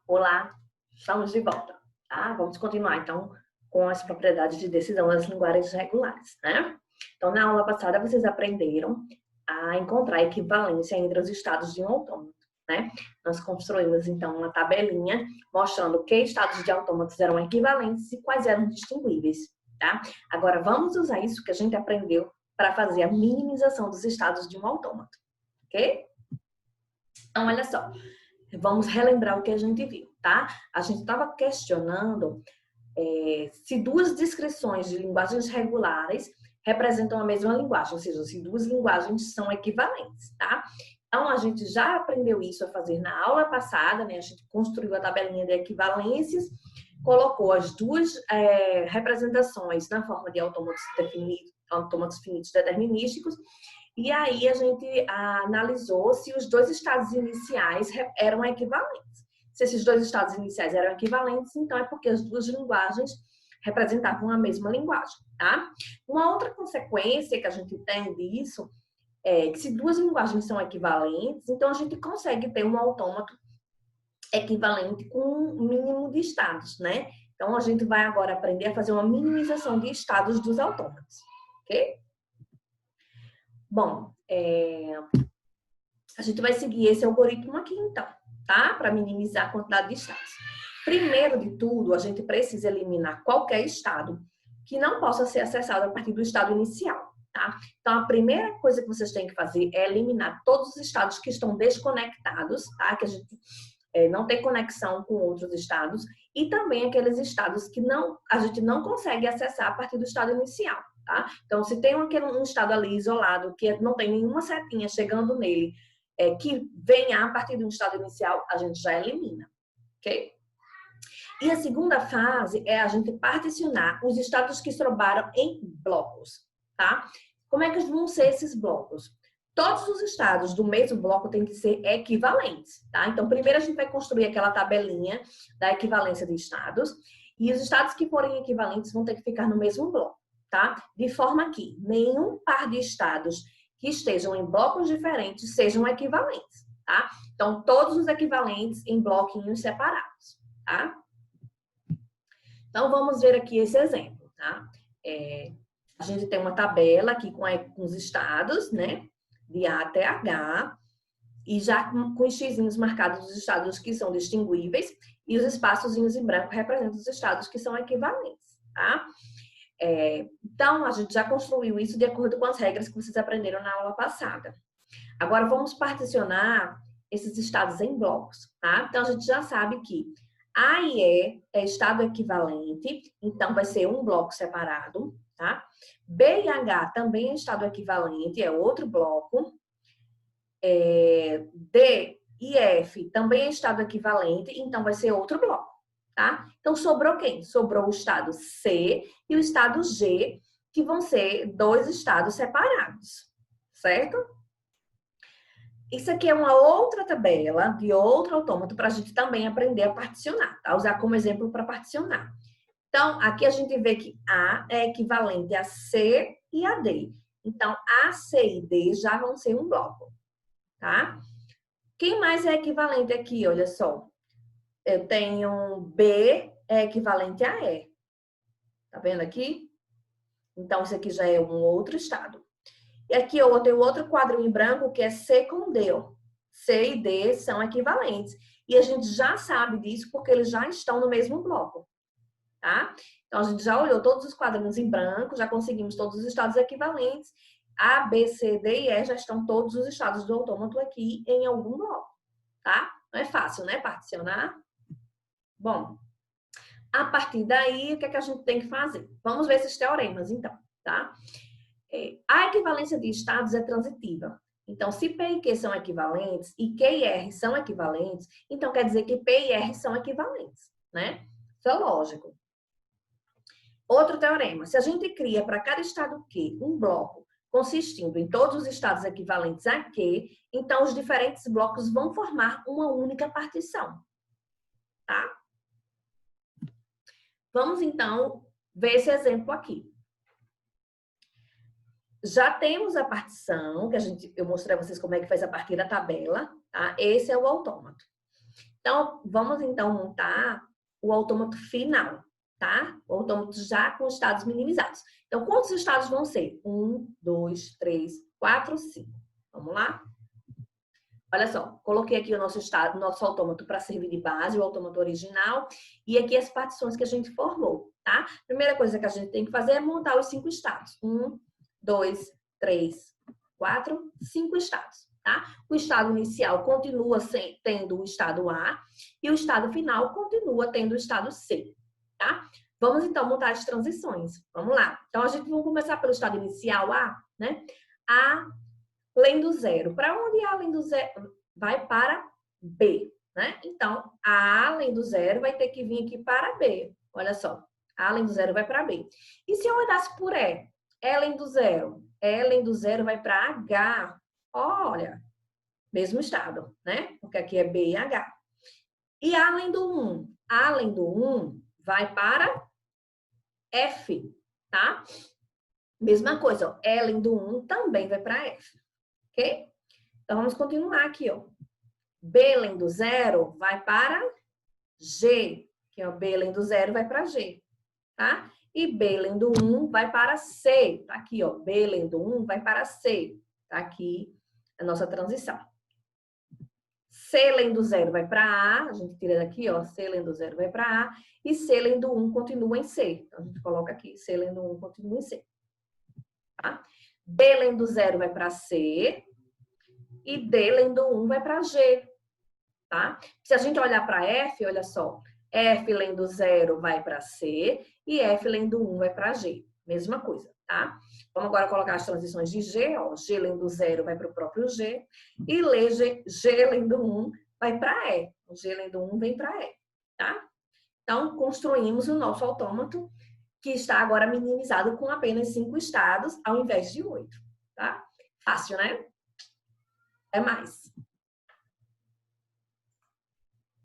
Olá, estamos de volta, tá? Vamos continuar, então, com as propriedades de decisão das linguagens regulares, né? Então, na aula passada, vocês aprenderam a encontrar a equivalência entre os estados de um autômato, né? Nós construímos, então, uma tabelinha mostrando que estados de autômatos eram equivalentes e quais eram distinguíveis, tá? Agora, vamos usar isso que a gente aprendeu para fazer a minimização dos estados de um autômato, ok? Então, olha só. Vamos relembrar o que a gente viu, tá? A gente estava questionando se duas descrições de linguagens regulares representam a mesma linguagem, ou seja, se duas linguagens são equivalentes, tá? Então, a gente já aprendeu isso a fazer na aula passada, né? A gente construiu a tabelinha de equivalências, colocou as duas representações na forma de autômatos finitos determinísticos, e aí a gente analisou se os dois estados iniciais eram equivalentes. Se esses dois estados iniciais eram equivalentes, então é porque as duas linguagens representavam a mesma linguagem, tá? Uma outra consequência que a gente tem disso é que se duas linguagens são equivalentes, então a gente consegue ter um autômato equivalente com um mínimo de estados, né? Então a gente vai agora aprender a fazer uma minimização de estados dos autômatos, ok? Bom, a gente vai seguir esse algoritmo aqui, então, tá? Para minimizar a quantidade de estados. Primeiro de tudo, a gente precisa eliminar qualquer estado que não possa ser acessado a partir do estado inicial, tá? Então, a primeira coisa que vocês têm que fazer é eliminar todos os estados que estão desconectados, tá? Que a gente não tem conexão com outros estados, e também aqueles estados que a gente não consegue acessar a partir do estado inicial, tá? Então, se tem um estado ali isolado, que não tem nenhuma setinha chegando nele, que venha a partir de um estado inicial, a gente já elimina, ok? E a segunda fase é a gente particionar os estados que sobraram em blocos, tá? Como é que vão ser esses blocos? Todos os estados do mesmo bloco têm que ser equivalentes, tá? Então, primeiro a gente vai construir aquela tabelinha da equivalência de estados, e os estados que forem equivalentes vão ter que ficar no mesmo bloco, tá? De forma que nenhum par de estados que estejam em blocos diferentes sejam equivalentes, tá? Então, todos os equivalentes em bloquinhos separados, tá? Então, vamos ver aqui esse exemplo, tá? A gente tem uma tabela aqui com os estados, né? De A até H, e já com os xizinhos marcados os estados que são distinguíveis, e os espaçozinhos em branco representam os estados que são equivalentes, tá? Então, a gente já construiu isso de acordo com as regras que vocês aprenderam na aula passada. Agora, vamos particionar esses estados em blocos, tá? Então, a gente já sabe que A e E é estado equivalente, então vai ser um bloco separado, tá? B e H também é estado equivalente, é outro bloco. D e F também é estado equivalente, então vai ser outro bloco, tá? Então, sobrou quem? Sobrou o estado C e o estado G, que vão ser dois estados separados, certo? Isso aqui é uma outra tabela de outro autômato para a gente também aprender a particionar, tá? Usar como exemplo para particionar. Então, aqui a gente vê que A é equivalente a C e a D. Então, A, C e D já vão ser um bloco, tá? Quem mais é equivalente aqui? Olha só. Eu tenho B é equivalente a E. Tá vendo aqui? Então, isso aqui já é um outro estado. E aqui eu tenho outro quadro em branco que é C com D. Ó. C e D são equivalentes. E a gente já sabe disso porque eles já estão no mesmo bloco. Tá? Então, a gente já olhou todos os quadrinhos em branco, já conseguimos todos os estados equivalentes. A, B, C, D e E já estão todos os estados do autômato aqui em algum bloco. Tá? Não é fácil, né? Particionar. Bom, a partir daí, o que é que a gente tem que fazer? Vamos ver esses teoremas, então, tá? A equivalência de estados é transitiva. Então, se P e Q são equivalentes e Q e R são equivalentes, então quer dizer que P e R são equivalentes, né? Isso é lógico. Outro teorema. Se a gente cria para cada estado Q um bloco consistindo em todos os estados equivalentes a Q, então os diferentes blocos vão formar uma única partição, tá? Vamos, então, ver esse exemplo aqui. Já temos a partição, que eu mostrei a vocês como é que faz a partir da tabela, tá? Esse é o autômato. Então, vamos então montar o autômato final, tá? O autômato já com estados minimizados. Então, quantos estados vão ser? 1, 2, 3, 4, 5. Vamos lá? Olha só, coloquei aqui o nosso estado, nosso autômato para servir de base, o autômato original, e aqui as partições que a gente formou, tá? Primeira coisa que a gente tem que fazer é montar os 5 estados. 1, 2, 3, 4, 5 estados, tá? O estado inicial continua tendo o estado A e o estado final continua tendo o estado C, tá? Vamos então montar as transições. Vamos lá. Então, a gente vai começar pelo estado inicial A, né? A além do zero. Para onde A além do zero? Vai para B, né? Então, A além do zero vai ter que vir aqui para B. Olha só. A além do zero vai para B. E se eu olhasse por E? E além do zero. E além do zero vai para H. Olha, mesmo estado, né? Porque aqui é B e H. E A além do 1? A além do 1 vai para F, tá? Mesma coisa, ó. E além do 1 também vai para F. Ok? Então, vamos continuar aqui, ó. B além do zero vai para G, que é o B além do zero vai para G, tá? E B além do 1 vai para C, tá aqui, ó. B além do 1 vai para C, tá aqui a nossa transição. C além do zero vai para A, a gente tira daqui, ó. C além do zero vai para A, e C além do 1 continua em C. Então, a gente coloca aqui, C além do 1 continua em C, tá? B além do zero vai para C, e D além do 1 vai para G, tá? Se a gente olhar para F, olha só, F além do zero vai para C e F além do 1 vai para G. Mesma coisa, tá? Vamos agora colocar as transições de G, ó. G além do zero vai para o próprio G e G além do 1 vai para E. O G além do 1 vem para E, tá? Então, construímos o nosso autômato que está agora minimizado com apenas 5 estados ao invés de 8, tá? Fácil, né? É mais.